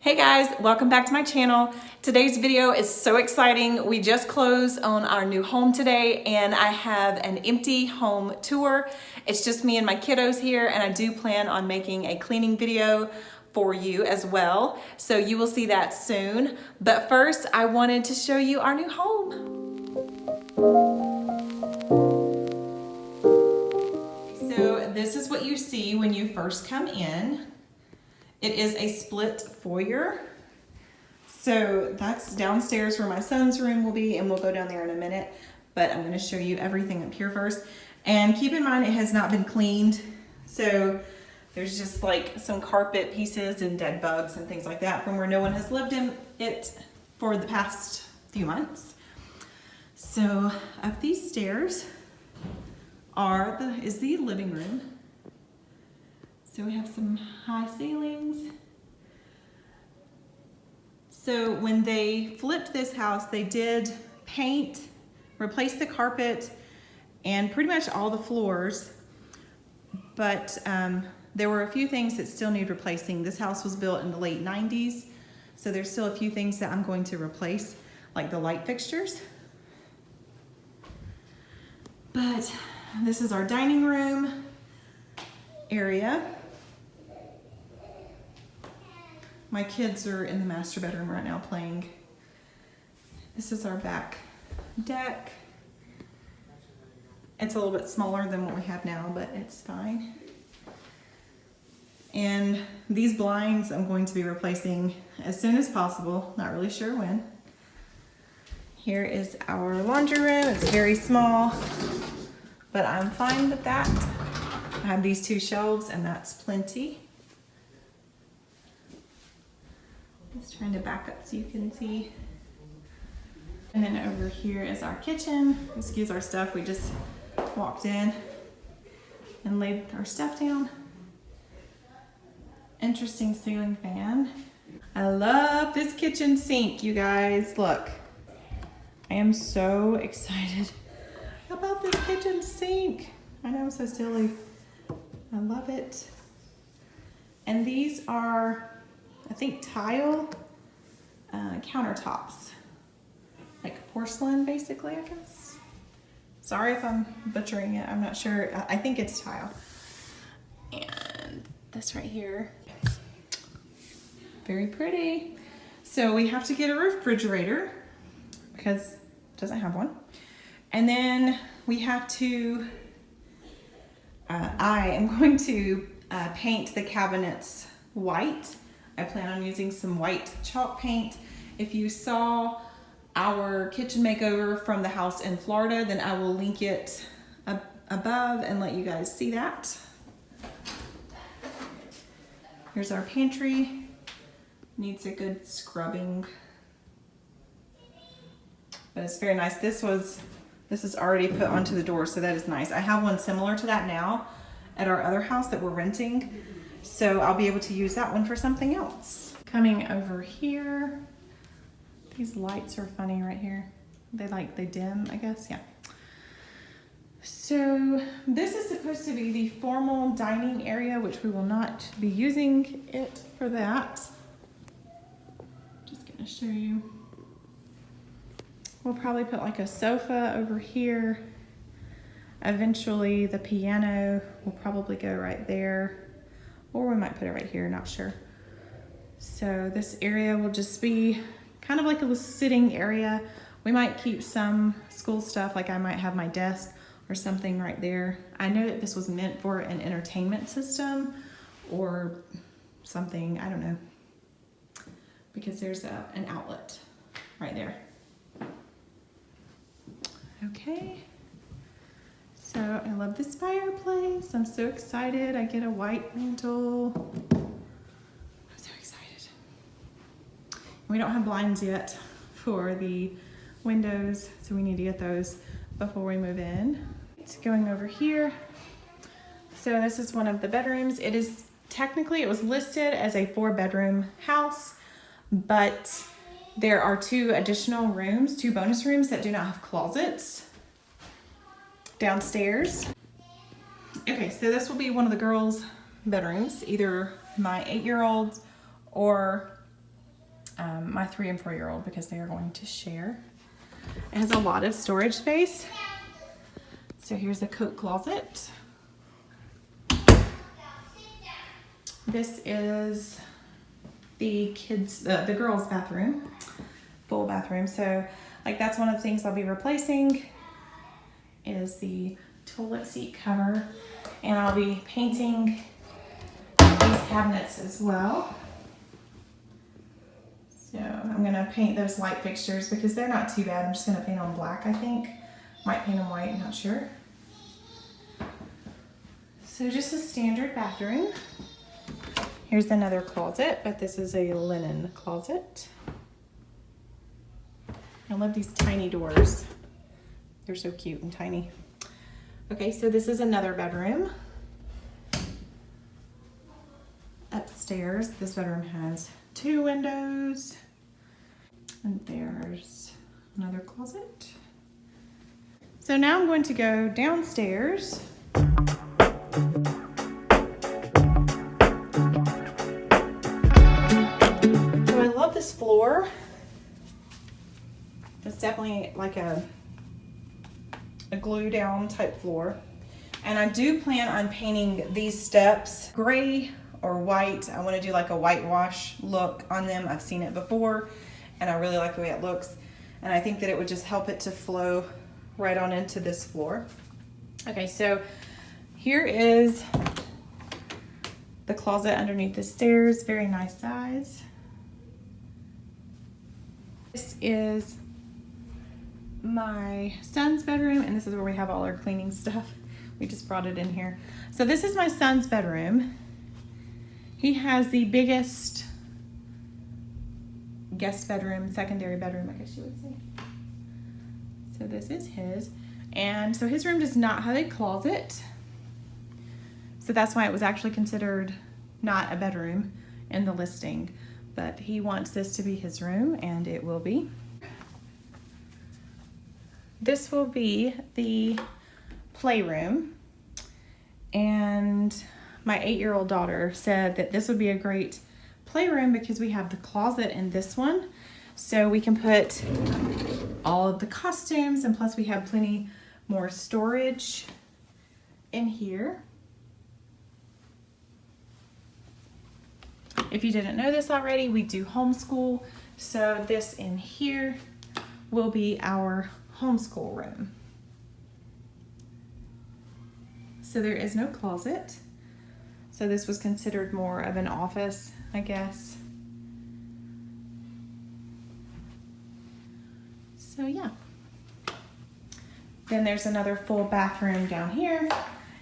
Hey guys, welcome back to my channel. Today's video is so exciting. We just closed on our new home today and I have an empty home tour. It's just me and my kiddos here, and I do plan on making a cleaning video for you as well. So you will see that soon. But first, I wanted to show you our new home. So this is what you see when you first come in. It is a split foyer. So that's downstairs where my son's room will be, and we'll go down there in a minute, but I'm gonna show you everything up here first. And keep in mind, it has not been cleaned. So there's just like some carpet pieces and dead bugs and things like that from where no one has lived in it for the past few months. So up these stairs is the living room. So we have some high ceilings. So when they flipped this house, they did paint, replace the carpet, and pretty much all the floors. But there were a few things that still need replacing. This house was built in the late 90s, so there's still a few things that I'm going to replace, like the light fixtures. But this is our dining room area. My kids are in the master bedroom right now playing. This is our back deck. It's a little bit smaller than what we have now, but it's fine. And these blinds I'm going to be replacing as soon as possible, not really sure when. Here is our laundry room. It's very small, but I'm fine with that. I have these two shelves and that's plenty. Just trying to back up so you can see. And then over here is our kitchen. Excuse our stuff. We just walked in and laid our stuff down. Interesting ceiling fan. I love this kitchen sink, you guys. Look, I am so excited about this kitchen sink. I know, I'm so silly. I love it. And these are, I think, tile countertops, like porcelain basically, I guess. Sorry if I'm butchering it, I'm not sure. I think it's tile. And this right here, very pretty. So we have to get a refrigerator because it doesn't have one. And then we have to, I am going to paint the cabinets white. I plan on using some white chalk paint. If you saw our kitchen makeover from the house in Florida, then I will link it above and let you guys see that. Here's our pantry. Needs a good scrubbing, but it's very nice. This is already put onto the door, so that is nice. I have one similar to that now at our other house that we're renting. So I'll be able to use that one for something else. Coming over here, these lights are funny right here. They dim, I guess, yeah. So this is supposed to be the formal dining area, which we will not be using it for that. Just gonna show you. We'll probably put like a sofa over here. Eventually the piano will probably go right there. Or we might put it right here, not sure. So this area will just be kind of like a sitting area. We might keep some school stuff, like I might have my desk or something right there. I know that this was meant for an entertainment system or something, I don't know. Because there's an outlet right there. Okay. So I love this fireplace. I'm so excited. I get a white mantle. I'm so excited. We don't have blinds yet for the windows, so we need to get those before we move in. It's going over here. So this is one of the bedrooms. It was listed as a 4-bedroom house, but there are 2 additional rooms, 2 bonus rooms that do not have closets downstairs. Okay, so this will be one of the girls' bedrooms, either my 8-year-old or my 3 and 4-year-old because they are going to share. It has a lot of storage space. So here's a coat closet. This is the kids, the girls' bathroom, full bathroom. So like that's one of the things I'll be replacing is the toilet seat cover, and I'll be painting these cabinets as well. So I'm gonna paint those light fixtures because they're not too bad. I'm just gonna paint them black, I think. Might paint them white, not sure. So just a standard bathroom. Here's another closet, but this is a linen closet. I love these tiny doors. They're so cute and tiny. Okay, so this is another bedroom. Upstairs, this bedroom has 2 windows. And there's another closet. So now I'm going to go downstairs. So I love this floor. It's definitely like a glue down type floor. And I do plan on painting these steps gray or white. I want to do like a whitewash look on them. I've seen it before and I really like the way it looks. And I think that it would just help it to flow right on into this floor. Okay, so here is the closet underneath the stairs. Very nice size. This is my son's bedroom, and this is where we have all our cleaning stuff. We just brought it in here. So this is my son's bedroom. He has the biggest guest bedroom, secondary bedroom, I guess you would say. So this is his. And so his room does not have a closet. So that's why it was actually considered not a bedroom in the listing. But he wants this to be his room, and it will be. This will be the playroom, and my 8-year-old daughter said that this would be a great playroom because we have the closet in this one, so we can put all of the costumes, and plus we have plenty more storage in here. If you didn't know this already, we do homeschool, so this in here will be our homeschool room. So there is no closet. So this was considered more of an office, I guess. So yeah. Then there's another full bathroom down here.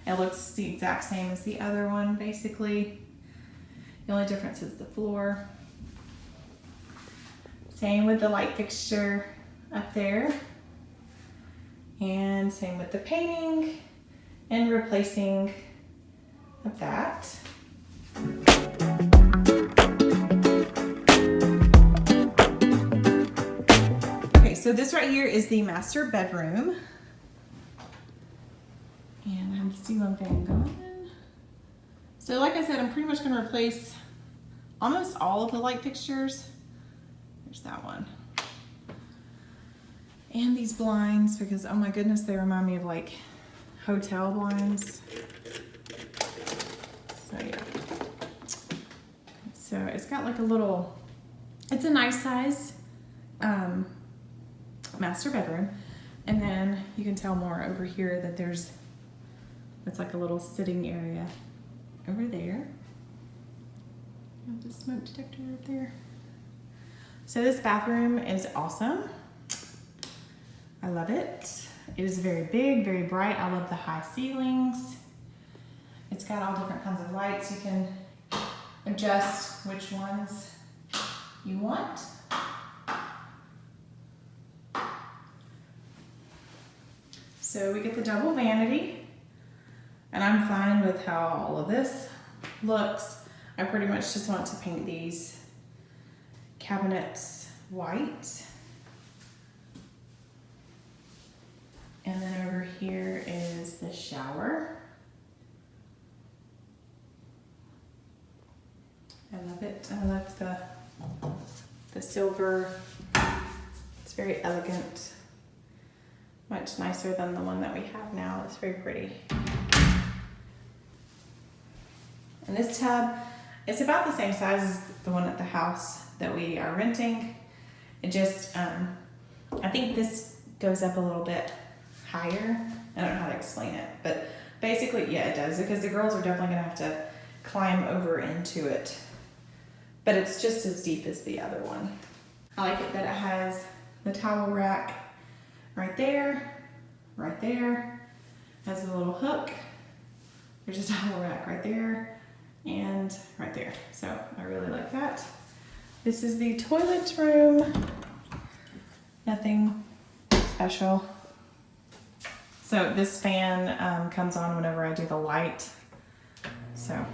It looks the exact same as the other one, basically. The only difference is the floor. Same with the light fixture up there. And same with the painting and replacing of that. Okay, so this right here is the master bedroom. And I have the ceiling fan going. So like I said, I'm pretty much going to replace almost all of the light fixtures. There's that one. And these blinds, because oh my goodness, they remind me of like hotel blinds. So yeah. So it's got like a little, it's a nice size master bedroom. And then you can tell more over here that it's like a little sitting area over there. You have the smoke detector up there. So this bathroom is awesome. I love it. It is very big, very bright. I love the high ceilings. It's got all different kinds of lights. You can adjust which ones you want. So we get the double vanity, and I'm fine with how all of this looks. I pretty much just want to paint these cabinets white. And then over here is the shower. I love it. I love the the silver. It's very elegant. Much nicer than the one that we have now. It's very pretty. And this tub is about the same size as the one at the house that we are renting. It just, I think this goes up a little bit higher. I don't know how to explain it, but basically, yeah, it does, because the girls are definitely gonna have to climb over into it. But it's just as deep as the other one. I like it that it has the towel rack right there, has a little hook. There's a towel rack right there and right there. So I really like that. This is the toilet room. Nothing special. So this fan comes on whenever I do the light. So,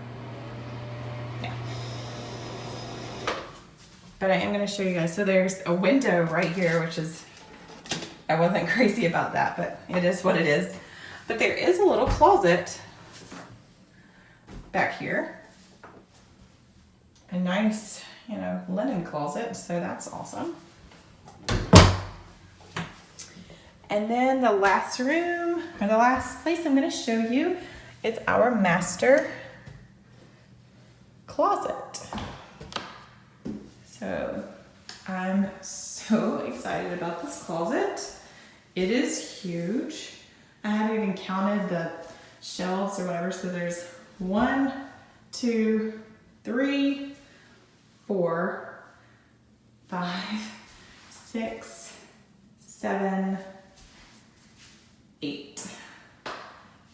yeah. But I am gonna show you guys. So there's a window right here, which is, I wasn't crazy about that, but it is what it is. But there is a little closet back here. A nice, you know, linen closet, so that's awesome. And then the last room, or the last place I'm gonna show you is our master closet. So I'm so excited about this closet. It is huge. I haven't even counted the shelves or whatever, so there's 1, 2, 3, 4, 5, 6, 7, 8.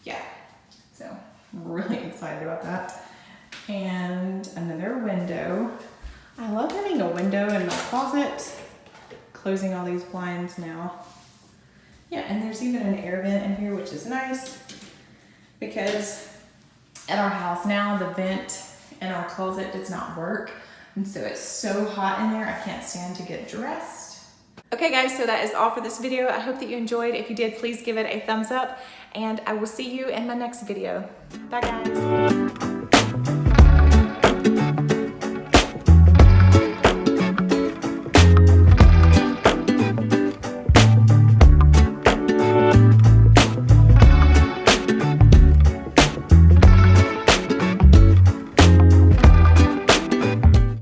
Yeah, so I'm really excited about that. And another window. I love having a window in my closet, closing all these blinds now. Yeah, and there's even an air vent in here, which is nice, because at our house now, the vent in our closet does not work. And so it's so hot in there, I can't stand to get dressed. Okay guys, so that is all for this video. I hope that you enjoyed. If you did, please give it a thumbs up, and I will see you in my next video. Bye guys.